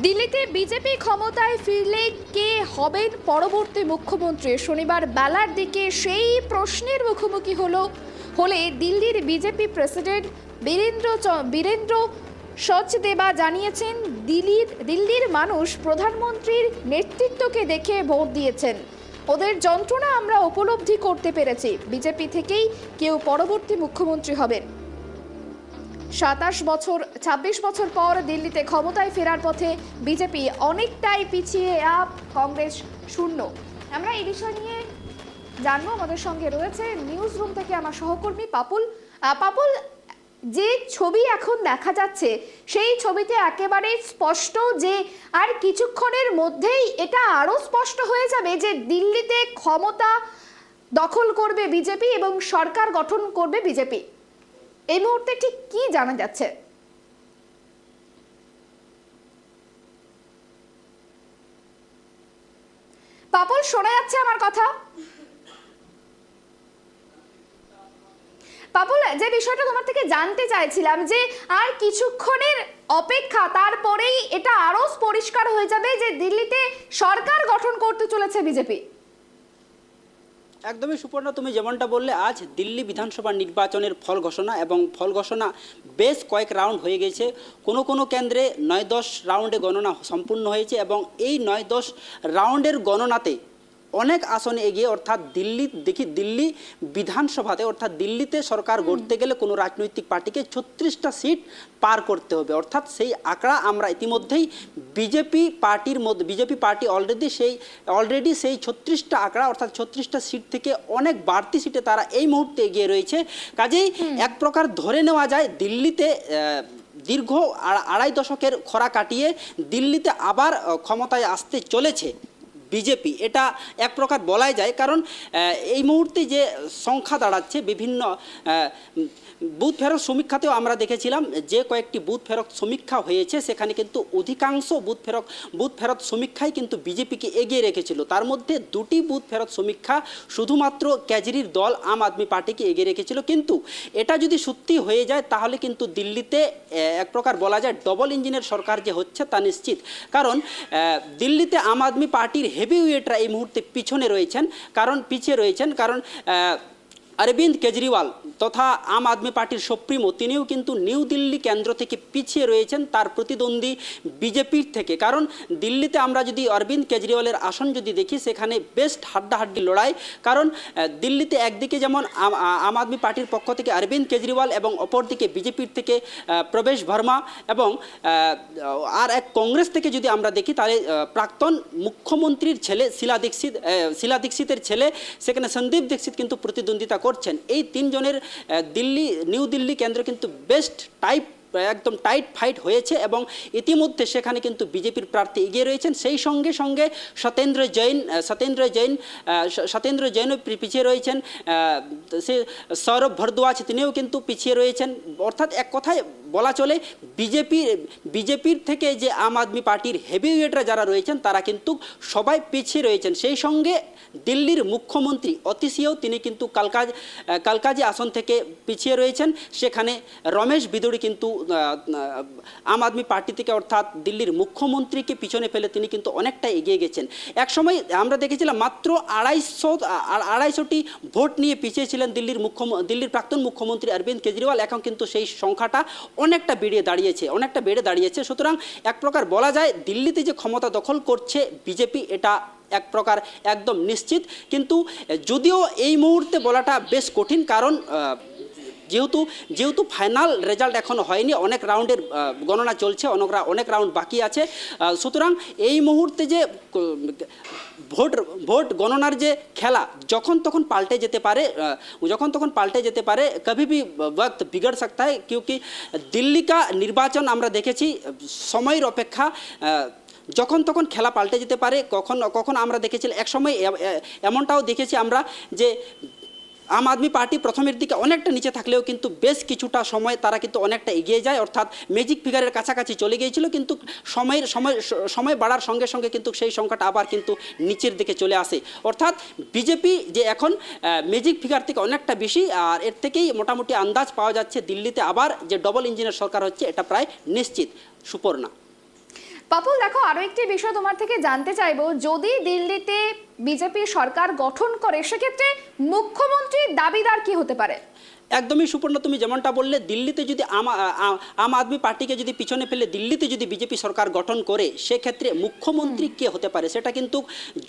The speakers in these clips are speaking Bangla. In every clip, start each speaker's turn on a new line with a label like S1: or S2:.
S1: দিল্লিতে বিজেপি ক্ষমতায় ফিরলে কে হবেন পরবর্তী মুখ্যমন্ত্রী? শনিবার বেলার দিকে সেই প্রশ্নের মুখোমুখি হলে দিল্লির বিজেপি প্রেসিডেন্ট বীরেন্দ্র সচদেবা জানিয়েছেন, দিল্লির মানুষ প্রধানমন্ত্রীর নেতৃত্বকে দেখে ভোট দিয়েছেন। ওদের যন্ত্রণা আমরা উপলব্ধি করতে পেরেছি। বিজেপি থেকেই কেউ পরবর্তী মুখ্যমন্ত্রী হবেন। 26 বছর পর দিল্লিতে ক্ষমতায় ফেরার পথে বিজেপি অনেকটাই পিছিয়ে কংগ্রেস শূন্য। আমরা এই বিষয় নিয়ে জানবো। আমাদের সঙ্গে রয়েছে নিউজ রুম থেকে আমার সহকর্মী পাপুল। যে ছবি এখন দেখা যাচ্ছে সেই ছবিতে একেবারে স্পষ্ট যে আর কিছুক্ষণের মধ্যেই এটা আরো স্পষ্ট হয়ে যাবে যে দিল্লিতে ক্ষমতা দখল করবে বিজেপি এবং সরকার গঠন করবে বিজেপি। এই মুহূর্তে ঠিক কি জানা যাচ্ছে? পাপুল, শোনা যাচ্ছে আমার কথা? পাপুল, যে বিষয়টা তোমার থেকে জানতে চাইছিলাম যে আর কিছুক্ষণের অপেক্ষা, তারপরেই এটা আরো পরিষ্কার হয়ে যাবে যে দিল্লিতে সরকার গঠন করতে চলেছে বিজেপি।
S2: একদমই সুপর্ণা, তুমি যেমনটা বললে, আজ দিল্লি বিধানসভা নির্বাচনের ফল ঘোষণা এবং ফল ঘোষণা বেশ কয়েক রাউন্ড হয়ে গেছে। কোনো কেন্দ্রে 9-10 রাউন্ডে গণনা সম্পূর্ণ হয়েছে এবং এই 9-10 রাউন্ডের গণনাতে অনেক আসনে এগিয়ে, অর্থাৎ দিল্লি বিধানসভাতে, অর্থাৎ দিল্লিতে সরকার গড়তে গেলে কোনো রাজনৈতিক পার্টিকে 36টা সিট পার করতে হবে। অর্থাৎ সেই আঁকড়া আমরা ইতিমধ্যেই বিজেপি পার্টি অলরেডি সেই 36টা আঁকড়া, অর্থাৎ 36টা সিট থেকে অনেক বাড়তি সিটে তারা এই মুহূর্তে এগিয়ে রয়েছে। কাজেই এক প্রকার ধরে নেওয়া যায় দিল্লিতে দীর্ঘ 2.5 দশকের খরা কাটিয়ে দিল্লিতে আবার ক্ষমতায় আসতে চলেছে বিজেপি, এটা এক প্রকার বলাই যায়। কারণ এই মুহূর্তে যে সংখ্যা দাঁড়াচ্ছে, বিভিন্ন বুথ ফেরত সমীক্ষাতেও আমরা দেখেছিলাম যে কয়েকটি বুথ ফেরত সমীক্ষা হয়েছে, সেখানে কিন্তু অধিকাংশ বুথ ফেরত সমীক্ষাই কিন্তু বিজেপিকে এগিয়ে রেখেছিল। তার মধ্যে 2টি বুথ ফেরত সমীক্ষা শুধুমাত্র কেজরির দল আম আদমি পার্টিকে এগিয়ে রেখেছিল। কিন্তু এটা যদি সত্যি হয়ে যায় তাহলে কিন্তু দিল্লিতে এক প্রকার বলা যায় ডবল ইঞ্জিনের সরকার যে হচ্ছে তা নিশ্চিত। কারণ দিল্লিতে আম আদমি পার্টির হেভিওয়েটরা এই মুহূর্তে পিছিয়ে রয়েছেন। কারণ অরবিন্দ কেজরিওয়াল তথা আম আদমি পার্টির সুপ্রিমো, তিনিও কিন্তু নিউ দিল্লি কেন্দ্র থেকে পিছিয়ে রয়েছেন তার প্রতিদ্বন্দ্বী বিজেপির থেকে। কারণ দিল্লিতে আমরা যদি অরবিন্দ কেজরিওয়ালের আসন যদি দেখি, সেখানে বেশ হাড্ডাহাড্ডি লড়াই। কারণ দিল্লিতে একদিকে যেমন আম আদমি পার্টির পক্ষ থেকে অরবিন্দ কেজরিওয়াল এবং অপরদিকে বিজেপির থেকে প্রবেশ ভার্মা এবং আর এক কংগ্রেস থেকে যদি আমরা দেখি তাহলে প্রাক্তন মুখ্যমন্ত্রীর ছেলে শিলা দীক্ষিতের ছেলে, সেখানে সন্দীপ দীক্ষিত কিন্তু প্রতিদ্বন্দ্বিতা করছেন। এই 3 জনের নিউ দিল্লি কেন্দ্র কিন্তু একদম টাইট ফাইট হয়েছে এবং ইতিমধ্যে সেখানে কিন্তু বিজেপির প্রার্থী এগিয়ে রয়েছেন। সেই সঙ্গে সত্যেন্দ্র জৈনও পিছিয়ে রয়েছেন, সৌরভ ভরদ্বাজ তিনিও কিন্তু পিছিয়ে রয়েছেন। অর্থাৎ এক কথায় বলা চলে বিজেপির থেকে যে আম আদমি পার্টির হেভিওয়েটরা যারা রয়েছেন তারা কিন্তু সবাই পিছিয়ে রয়েছেন। সেই সঙ্গে দিল্লির মুখ্যমন্ত্রী অতিশীয় তিনি কিন্তু কালকাজি আসন থেকে পিছিয়ে রয়েছেন। সেখানে রমেশ বিদুড়ি কিন্তু আম আদমি পার্টি থেকে, অর্থাৎ দিল্লির মুখ্যমন্ত্রীকে পিছনে ফেলে তিনি কিন্তু অনেকটা এগিয়ে গেছেন। একসময় আমরা দেখেছিলাম মাত্র 250টি ভোট নিয়ে পিছিয়ে ছিলেন দিল্লির প্রাক্তন মুখ্যমন্ত্রী অরবিন্দ কেজরিওয়াল। এখন কিন্তু সেই সংখ্যাটা অনেকটা বেড়ে দাঁড়িয়েছে। সুতরাং এক প্রকার বলা যায় দিল্লিতে যে ক্ষমতা দখল করছে বিজেপি, এটা এক প্রকার একদম নিশ্চিত। কিন্তু যদিও এই মুহূর্তে বলাটা বেশ কঠিন, কারণ যেহেতু ফাইনাল রেজাল্ট এখনো হয়নি, অনেক রাউন্ডের গণনা চলছে, অনেক রাউন্ড বাকি আছে। সুতরাং এই মুহূর্তে যে ভোট গণনার যে খেলা যখন তখন পাল্টে যেতে পারে কभी भी वक्त बिगड़ सकता है, क्योंकि दिल्ली का निर्वाचन আমরা দেখেছি সময়ের অপেক্ষা, যখন তখন খেলা পাল্টে যেতে পারে। কখন আমরা দেখেছি, এক সময় এমনটাও দেখেছি আমরা যে আম আদমি পার্টি প্রথমের দিকে অনেকটা নিচে থাকলেও কিন্তু বেশ কিছুটা সময় তারা কিন্তু অনেকটা এগিয়ে যায়, অর্থাৎ ম্যাজিক ফিগারের কাছাকাছি চলে গিয়েছিল। কিন্তু সময় বাড়ার সঙ্গে সঙ্গে কিন্তু সেই সংখ্যাটা আবার কিন্তু নিচের দিকে চলে আসে। অর্থাৎ বিজেপি যে এখন ম্যাজিক ফিগার থেকে অনেকটা বেশি, আর এর থেকেই মোটামুটি আন্দাজ পাওয়া যাচ্ছে দিল্লিতে আবার যে ডবল ইঞ্জিনের সরকার হচ্ছে এটা প্রায় নিশ্চিত। সুপর্ণা।
S1: পাপুল, দেখো আরো একটি বিষয় তোমার থেকে জানতে চাইবো, যদি দিল্লিতে বিজেপি সরকার গঠন করে সেক্ষেত্রে মুখ্যমন্ত্রীর দাবিদার কি হতে পারে?
S2: একদমই সুপর্ণ, তুমি যেমনটা বললে, দিল্লিতে যদি আম আদমি পার্টিকে যদি পিছনে ফেলে দিল্লিতে যদি বিজেপি সরকার গঠন করে, সেক্ষেত্রে মুখ্যমন্ত্রী কে হতে পারে সেটা কিন্তু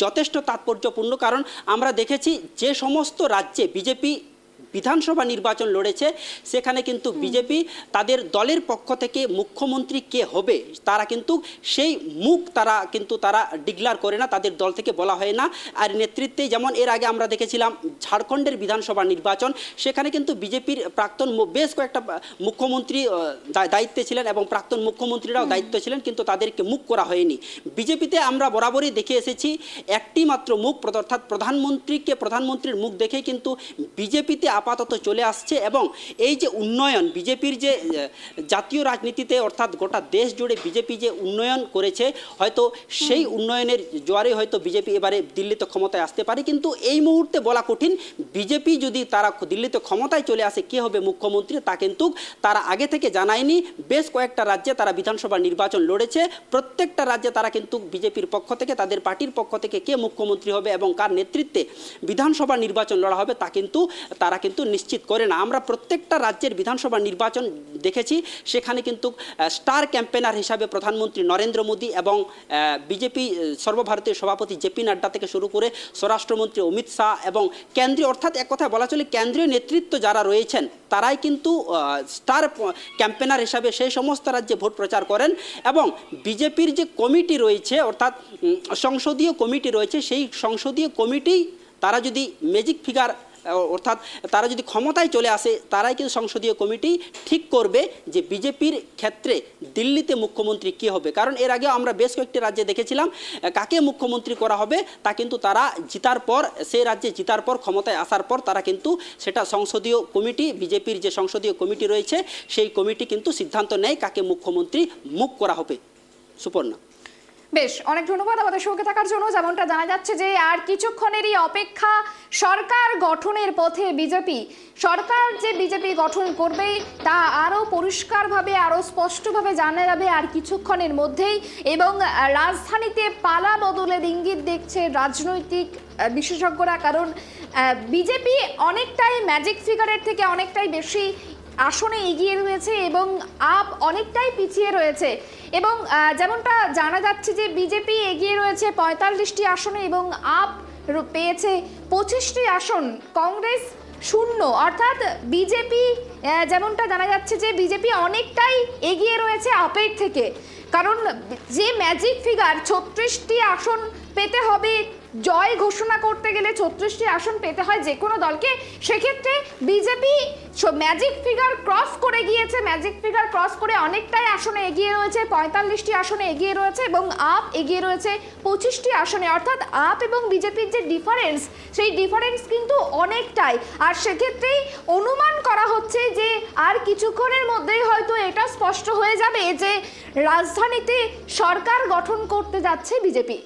S2: যথেষ্ট তাৎপর্যপূর্ণ। কারণ আমরা দেখেছি যে সমস্ত রাজ্যে বিজেপি বিধানসভা নির্বাচন লড়েছে, সেখানে কিন্তু বিজেপি তাদের দলের পক্ষ থেকে মুখ্যমন্ত্রী কে হবে তারা কিন্তু সেই মুখ তারা ডিক্লেয়ার করে না, তাদের দল থেকে বলা হয় না। আর নেতৃত্বে যেমন এর আগে আমরা দেখেছিলাম ঝাড়খণ্ডের বিধানসভা নির্বাচন, সেখানে কিন্তু বিজেপির প্রাক্তন বেশ কয়েকটা মুখ্যমন্ত্রী দায়িত্বে ছিলেন এবং প্রাক্তন মুখ্যমন্ত্রীরাও দায়িত্ব ছিলেন, কিন্তু তাদেরকে মুখ করা হয়নি। বিজেপিতে আমরা বরাবরই দেখে এসেছি একটি মাত্র মুখ, অর্থাৎ প্রধানমন্ত্রীর মুখ দেখে কিন্তু বিজেপিতে আপাতত চলে আসছে। এবং এই যে উন্নয়ন বিজেপির যে জাতীয় রাজনীতিতে অর্থাৎ গোটা দেশ জুড়ে বিজেপি যে উন্নয়ন করেছে, হয়তো সেই উন্নয়নের জোয়ারে হয়তো বিজেপি এবারে দিল্লিতে ক্ষমতায় আসতে পারে। কিন্তু এই মুহূর্তে বলা কঠিন, বিজেপি যদি তারা দিল্লিতে ক্ষমতায় চলে আসে কে হবে মুখ্যমন্ত্রী তা কিন্তু তারা আগে থেকে জানায়নি। বেশ কয়েকটা রাজ্যে তারা বিধানসভা নির্বাচন লড়েছে, প্রত্যেকটা রাজ্যে তারা কিন্তু বিজেপির পক্ষ থেকে, তাদের পার্টির পক্ষ থেকে কে মুখ্যমন্ত্রী হবে এবং কার নেতৃত্বে বিধানসভা নির্বাচন লড়া হবে তা কিন্তু তারা নিশ্চিত করে না। আমরা প্রত্যেকটা রাজ্যের বিধানসভা নির্বাচন দেখেছি, সেখানে কিন্তু স্টার ক্যাম্পেনার হিসাবে প্রধানমন্ত্রী নরেন্দ্র মোদী এবং বিজেপি সর্বভারতীয় সভাপতি জেপি নাড্ডা থেকে শুরু করে স্বরাষ্ট্রমন্ত্রী অমিত শাহ এবং কেন্দ্রীয়, অর্থাৎ এক কথায় বলা চলে কেন্দ্রীয় নেতৃত্ব যারা রয়েছেন তারাই কিন্তু স্টার ক্যাম্পেনার হিসাবে সেই সমস্ত রাজ্যে ভোট প্রচার করেন। এবং বিজেপির যে কমিটি রয়েছে, অর্থাৎ সংসদীয় কমিটি রয়েছে, সেই সংসদীয় কমিটি তারা যদি ম্যাজিক ফিগার, অর্থাৎ তারা যদি ক্ষমতায় চলে আসে, তারাই কিন্তু সংসদীয় কমিটি ঠিক করবে যে বিজেপির ক্ষেত্রে দিল্লিতে মুখ্যমন্ত্রী কে হবে। কারণ এর আগে আমরা বেশ কয়েকটি রাজ্যে দেখেছিলাম কাকে মুখ্যমন্ত্রী করা হবে তা কিন্তু তারা জিতার পর, সেই রাজ্যে জিতার পর, ক্ষমতায় আসার পর তারা কিন্তু সেটা সংসদীয় কমিটি, বিজেপির যে সংসদীয় কমিটি রয়েছে সেই কমিটি কিন্তু সিদ্ধান্ত নেয় কাকে মুখ্যমন্ত্রী মুখ করা হবে। সুপর্ণা,
S1: বেশ, অনেক ধন্যবাদ আমাদের সঙ্গে থাকার জন্য। যেমনটা জানা যাচ্ছে যে আর কিছুক্ষণেরই অপেক্ষা সরকার গঠনের পথে বিজেপি। সরকার যে বিজেপি গঠন করবে তা আরও পরিষ্কারভাবে, আরও স্পষ্টভাবে জানা যাবে আর কিছুক্ষণের মধ্যেই। এবং রাজধানীতে পালা বদলের ইঙ্গিত দেখছে রাজনৈতিক বিশেষজ্ঞরা, কারণ বিজেপি অনেকটাই ম্যাজিক ফিগারের থেকে অনেকটাই বেশি আসনে এগিয়ে রয়েছে এবং আপ অনেকটাই পিছিয়ে রয়েছে। এবং যেমনটা জানা যাচ্ছে যে বিজেপি এগিয়ে রয়েছে 45টি আসনে এবং আপ পেয়েছে 25টি আসন, কংগ্রেস 0। অর্থাৎ বিজেপি, যেমনটা জানা যাচ্ছে যে বিজেপি অনেকটাই এগিয়ে রয়েছে আপের থেকে। কারণ যে ম্যাজিক ফিগার 36টি আসন পেতে হবে, জয় ঘোষণা করতে গেলে 36টি আসন পেতে হয় যে কোনো দলকে, সেক্ষেত্রে বিজেপি ম্যাজিক ফিগার ক্রস করে গিয়েছে। ম্যাজিক ফিগার ক্রস করে অনেকটাই আসনে এগিয়ে রয়েছে, 45টি আসনে এগিয়ে রয়েছে এবং আপ এগিয়ে রয়েছে 25টি আসনে। অর্থাৎ আপ এবং বিজেপির যে ডিফারেন্স, সেই ডিফারেন্স কিন্তু অনেকটাই। আর সেক্ষেত্রেই অনুমান করা হচ্ছে যে আর কিছুক্ষণের মধ্যেই হয়তো এটা স্পষ্ট হয়ে যাবে যে রাজধানীতে সরকার গঠন করতে যাচ্ছে বিজেপি।